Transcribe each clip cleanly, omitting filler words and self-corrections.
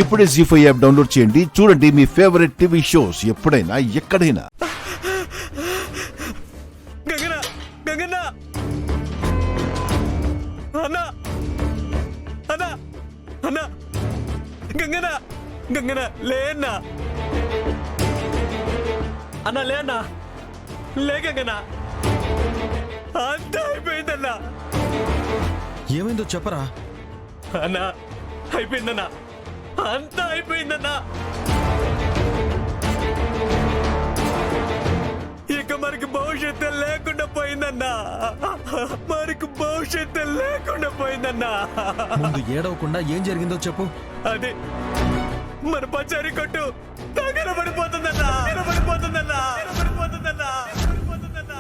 ఇప్పుడే జీ5 app download చేయండి. చూడండి మీ ఫేవరెట్ టీవీ షోస్ ఎప్పుడైనా ఎక్కడైనా. గంగనా లేనా అన్నా లేనా లే గంగనా అంతా అయిపోయిందన్నా. ఏమైందో చెప్పరా అన్నా అయిపోయిందన్నా, అంతా అయిపోయిందన్నా. ఇక మనకి భవిష్యత్తు లేకుండా పోయిందన్నా, మనకి భవిష్యత్తు లేకుండా పోయిందన్నా. ముందు ఏడవకుండా ఏం జరిగిందో చెప్పు. అది మన పచారీ కొట్టు తగలబడిపోతుందన్నా, తగలబడిపోతుందన్నా, తగలబడిపోతుందన్నా, తగలబడిపోతుందన్నా.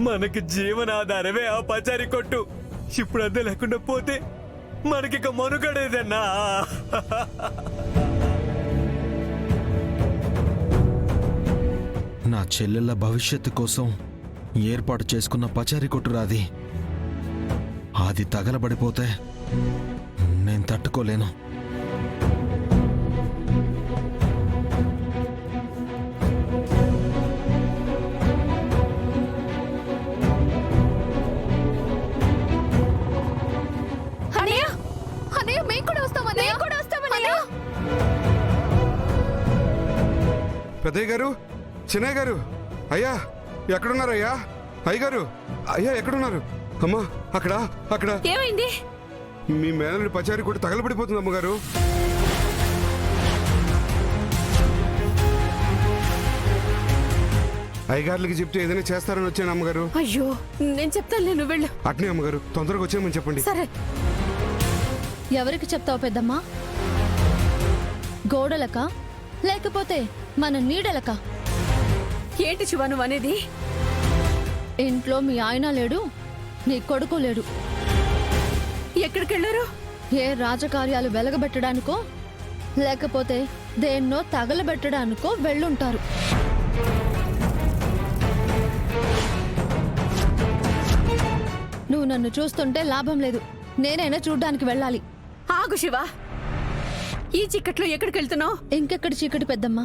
మనకి జీవనాధారమే ఆ పచారీ కొట్టు. ఇప్పుడు అదే లేకుండా పోతే మనకిక మనుగడేదన్నా. నా చెల్లెళ్ళ భవిష్యత్తు కోసం ఏర్పాటు చేసుకున్న పచారీ కొట్టురాది. అది తగలబడిపోతే నేను తట్టుకోలేను. పెద్దయ్య గారు, చిన్నయ్య గారు, అయ్యా ఎక్కడున్నారయ్యా? అయ్యగారు, అయ్యా ఎక్కడున్నారు? అమ్మా అక్కడ అక్కడ ఏమైంది? మీ మేనల్ని పచారీ కొట్టి తగలబడిపోతుంది అమ్మగారు. అయ్యగారులకి చెప్తే ఏదైనా చేస్తారని వచ్చాను అమ్మగారు. అయ్యో నేను చెప్తాను, నువ్వు వెళ్ళు. అట్నే అమ్మగారు, తొందరగా వచ్చేయమని చెప్పండి. సరే. ఎవరికి చెప్తావు పెద్దమ్మా? గోడలక లేకపోతే మన నీడలక? ఏంటి శివ నువ్వు అనేది? ఇంట్లో మీ ఆయన లేడు, నీ కొడుకు లేడు. ఎక్కడికి వెళ్ళారు? ఏ రాజకార్యాలు వెలగబెట్టడానికో లేకపోతే దేన్నో తగలబెట్టడానికో వెళ్ళుంటారు. నువ్వు నన్ను చూస్తుంటే లాభం లేదు, నేనైనా చూడ్డానికి వెళ్ళాలి. ఆగు శివ, ఈ చిక్కట్లో ఎక్కడికి వెళ్తున్నావు? ఇంకెక్కడి చీకటి పెద్దమ్మా.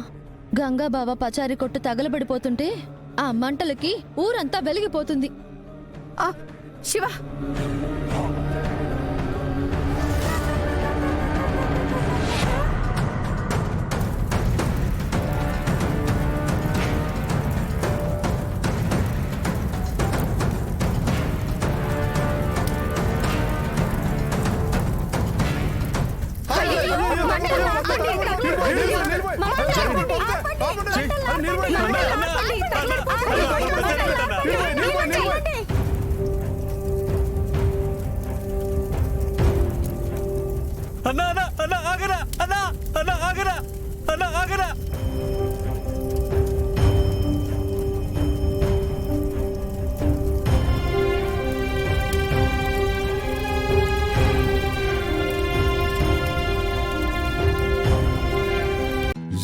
గంగా బావ పచారీ కొట్టు తగలబడిపోతుంటే ఆ మంటలకి ఊరంతా వెలిగిపోతుంది. శివ అన్నా అన్నా అన్నా ఆగరా, అన్నా అన్నా ఆగరా, అన్నా ఆగరా.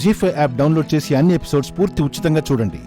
జీ5 యాప్ డౌన్లోడ్ చేసి అన్ని ఎపిసోడ్స్ పూర్తి ఉచితంగా చూడండి.